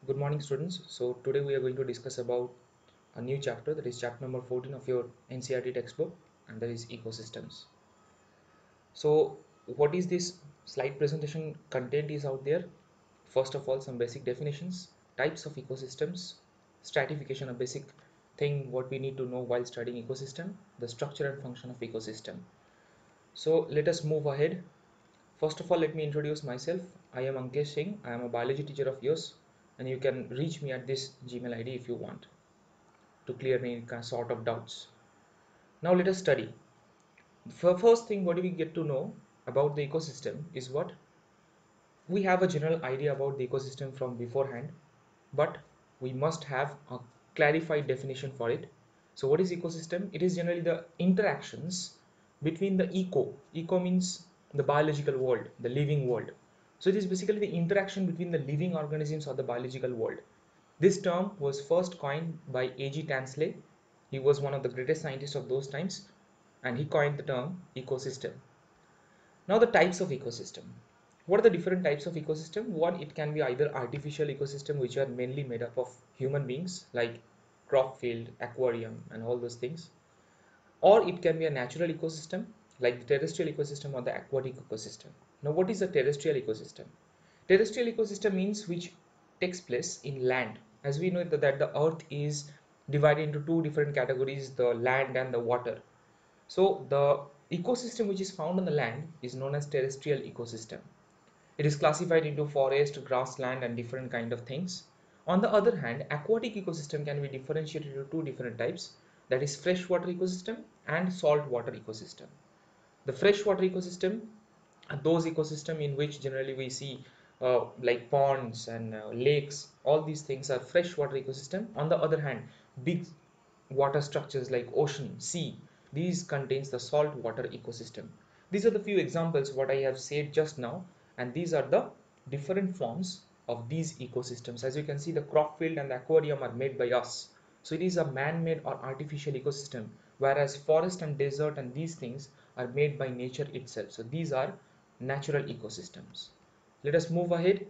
Good morning, students. So today we are going to discuss about a new chapter, that is chapter number 14 of your NCERT textbook, and that is ecosystems. So what is this slide presentation content is out there? First of all, some basic definitions, types of ecosystems, stratification, a basic thing what we need to know while studying ecosystem, the structure and function of ecosystem. So let us move ahead. First of all, let me introduce myself. I am Ankesh Singh. I am a biology teacher of yours, and you can reach me at this Gmail ID if you want to clear any sort of doubts. Now let us study. The first thing what do we get to know about the ecosystem is what? We have a general idea about the ecosystem from beforehand, but we must have a clarified definition for it. So what is ecosystem? It is generally the interactions between the eco means the biological world, the living world. So it is basically the interaction between the living organisms or the biological world. This term was first coined by A.G. Tansley. He was one of the greatest scientists of those times, and he coined the term ecosystem. Now the types of ecosystem. What are the different types of ecosystem? One, it can be either artificial ecosystem, which are mainly made up of human beings like crop field, aquarium, and all those things. Or it can be a natural ecosystem like the terrestrial ecosystem or the aquatic ecosystem. Now what is a terrestrial ecosystem? Terrestrial ecosystem means which takes place in land. As we know that the earth is divided into two different categories, the land and the water. So the ecosystem which is found on the land is known as terrestrial ecosystem. It is classified into forest, grassland, and different kind of things. On the other hand, aquatic ecosystem can be differentiated into two different types, that is freshwater ecosystem and saltwater ecosystem. The freshwater ecosystem are those ecosystem in which generally we see like ponds and lakes. All these things are freshwater ecosystem. On the other hand, big water structures like ocean, sea, these contains the saltwater ecosystem. These are the few examples what I have said just now, and these are the different forms of these ecosystems. As you can see, the crop field and the aquarium are made by us. So it is a man-made or artificial ecosystem, whereas forest and desert and these things are made by nature itself. So these are natural ecosystems. Let us move ahead.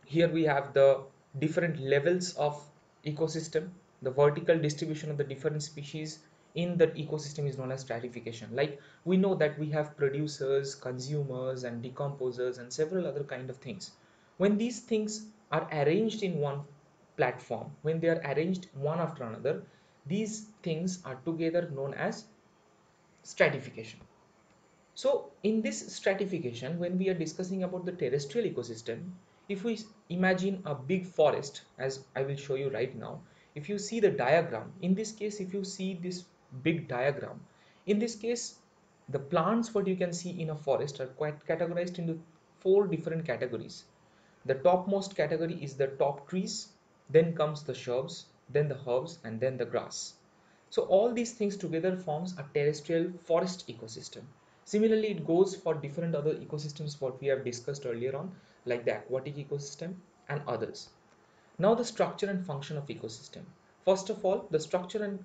Here we have the different levels of ecosystem. The vertical distribution of the different species in the ecosystem is known as stratification. Like we know that we have producers, consumers, and decomposers and several other kind of things. When these things are arranged in one platform, when they are arranged one after another, these things are together known as stratification. So in this stratification, when we are discussing about the terrestrial ecosystem, if we imagine a big forest, as I will show you right now, if you see the diagram, in this case, if you see this big diagram, in this case, the plants what you can see in a forest are quite categorized into four different categories. The topmost category is the top trees, then comes the shrubs, then the herbs, and then the grass. So all these things together forms a terrestrial forest ecosystem. Similarly, it goes for different other ecosystems what we have discussed earlier on, like the aquatic ecosystem and others. Now the structure and function of ecosystem. First of all, the structure and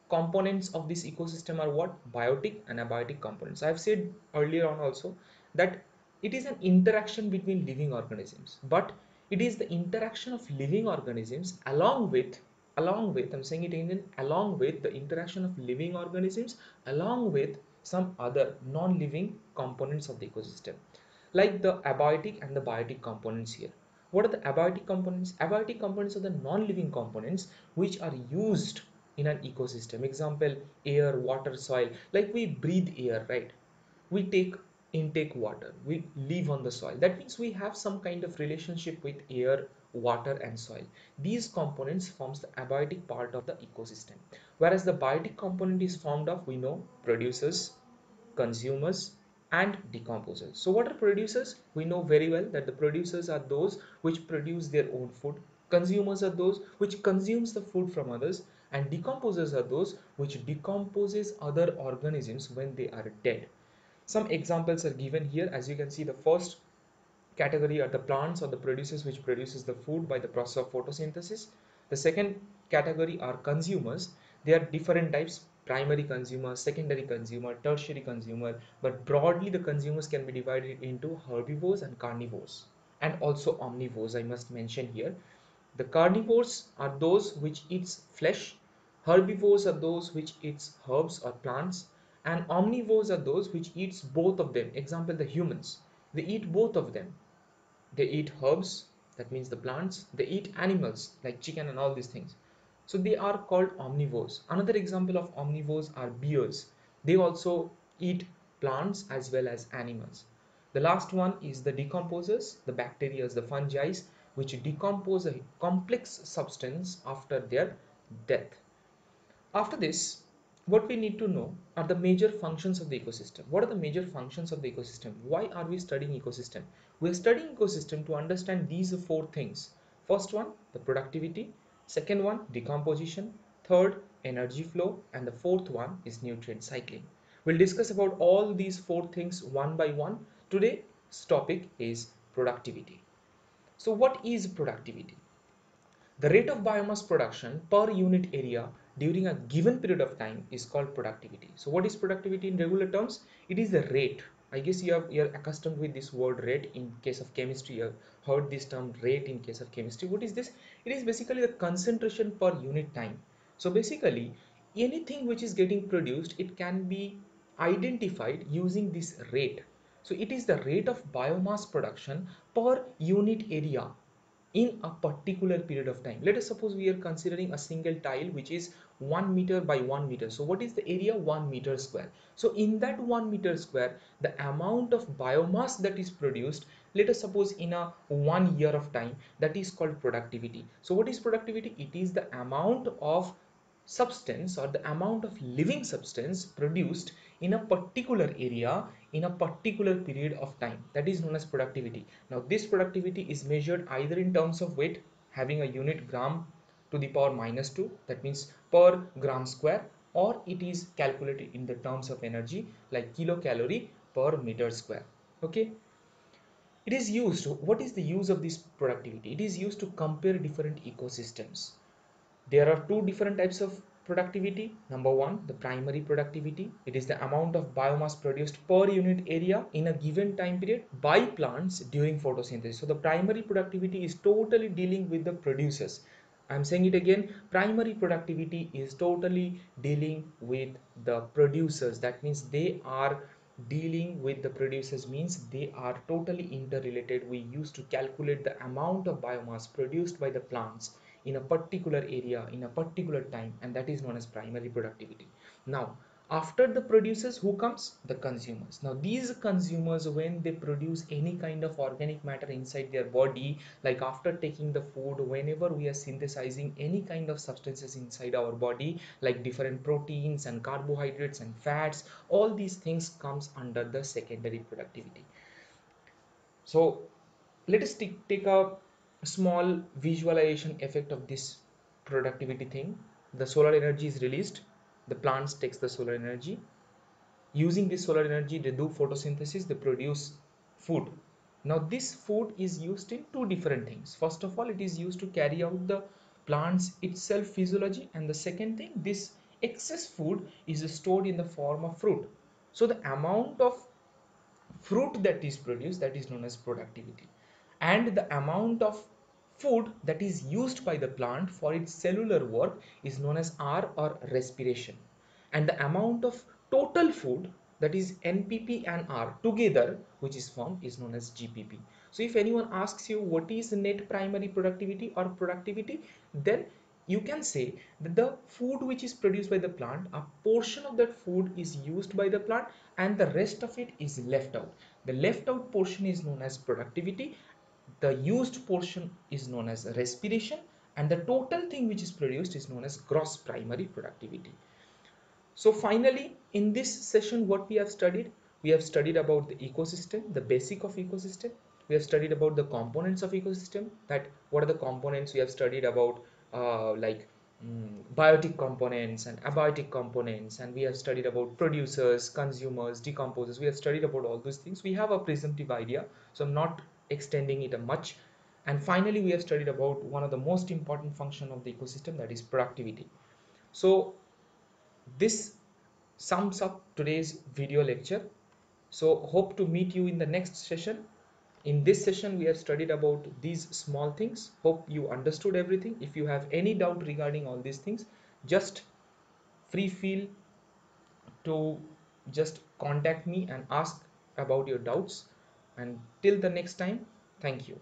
components of this ecosystem are what? Biotic and abiotic components. I have said earlier on also that it is an interaction between living organisms, but it is the interaction of living organisms along with I'm saying it again, along with the interaction of living organisms along with some other non-living components of the ecosystem, like the abiotic and the biotic components here. What are the abiotic components? Abiotic components are the non-living components which are used in an ecosystem. Example, air, water, soil. Like we breathe air, right? We take intake water, we live on the soil. That means we have some kind of relationship with air, water, and soil. These components forms the abiotic part of the ecosystem, whereas the biotic component is formed of, we know, producers, consumers, and decomposers. So what are producers? We know very well that the producers are those which produce their own food, consumers are those which consumes the food from others, and decomposers are those which decomposes other organisms when they are dead. Some examples are given here. As you can see, the first category are the plants or the producers which produces the food by the process of photosynthesis. The second category are consumers. They are different types: primary consumer, secondary consumer, tertiary consumer, but broadly the consumers can be divided into herbivores and carnivores. and also omnivores, I must mention here. The carnivores are those which eats flesh, herbivores are those which eats herbs or plants, and omnivores are those which eats both of them. Example, the humans, they eat both of them. They eat herbs, that means the plants, they eat animals like chicken and all these things. So they are called omnivores. Another example of omnivores are bears. They also eat plants as well as animals. The last one is the decomposers, the bacteria, the fungi, which decompose a complex substance after their death. After this, what we need to know are the major functions of the ecosystem. What are the major functions of the ecosystem? Why are we studying ecosystem? We are studying ecosystem to understand these four things. First one, the productivity. Second one, decomposition. Third, energy flow. And the fourth one is nutrient cycling. We'll discuss about all these four things one by one. Today's topic is productivity. So what is productivity? The rate of biomass production per unit area during a given period of time is called productivity. So what is productivity in regular terms? It is the rate. I guess you're accustomed with this word rate in case of chemistry. You have heard this term rate in case of chemistry. What is this? It is basically the concentration per unit time. So basically anything which is getting produced, it can be identified using this rate. So it is the rate of biomass production per unit area in a particular period of time. Let us suppose we are considering a single tile which is 1 meter by 1 meter. So what is the area? 1 meter square. So in that 1 meter square, the amount of biomass that is produced, let us suppose in a 1 year of time, that is called productivity. So what is productivity? It is the amount of substance or the amount of living substance produced in a particular area in a particular period of time. That is known as productivity. Now this productivity is measured either in terms of weight, having a unit gram to the power minus 2, that means per gram square, or it is calculated in the terms of energy like kilocalorie per meter square. Okay, it is used, what is the use of this productivity? It is used to compare different ecosystems. There are two different types of productivity. Number one, the primary productivity. It is the amount of biomass produced per unit area in a given time period by plants during photosynthesis. So the primary productivity is totally dealing with the producers. I'm saying it again, primary productivity is totally dealing with the producers. That means they are dealing with the producers, means they are totally interrelated. We used to calculate the amount of biomass produced by the plants in a particular area in a particular time, and that is known as primary productivity. Now after the producers, who comes? The consumers. Now these consumers, when they produce any kind of organic matter inside their body, like after taking the food, whenever we are synthesizing any kind of substances inside our body like different proteins and carbohydrates and fats, all these things comes under the secondary productivity. So let us take a small visualization effect of this productivity thing. The solar energy is released, the plants takes the solar energy. Using this solar energy, they do photosynthesis, they produce food. Now this food is used in two different things. First of all, it is used to carry out the plants itself physiology, and the second thing, this excess food is stored in the form of fruit. So the amount of fruit that is produced, that is known as productivity, and the amount of food that is used by the plant for its cellular work is known as R, or respiration, and the amount of total food, that is NPP and R together which is formed, is known as GPP. So if anyone asks you what is net primary productivity or productivity, then you can say that the food which is produced by the plant, a portion of that food is used by the plant and the rest of it is left out. The left out portion is known as productivity, the used portion is known as respiration, and the total thing which is produced is known as gross primary productivity. So finally, in this session, what we have studied about the ecosystem, the basic of ecosystem. We have studied about the components of ecosystem, that what are the components. We have studied about biotic components and abiotic components, and we have studied about producers, consumers, decomposers. We have studied about all those things. We have a presumptive idea, so I'm not extending it much. And finally, we have studied about one of the most important function of the ecosystem, that is productivity. So this sums up today's video lecture. So hope to meet you in the next session. In this session we have studied about these small things. Hope you understood everything. If you have any doubt regarding all these things, just free feel to just contact me and ask about your doubts. And till the next time, thank you.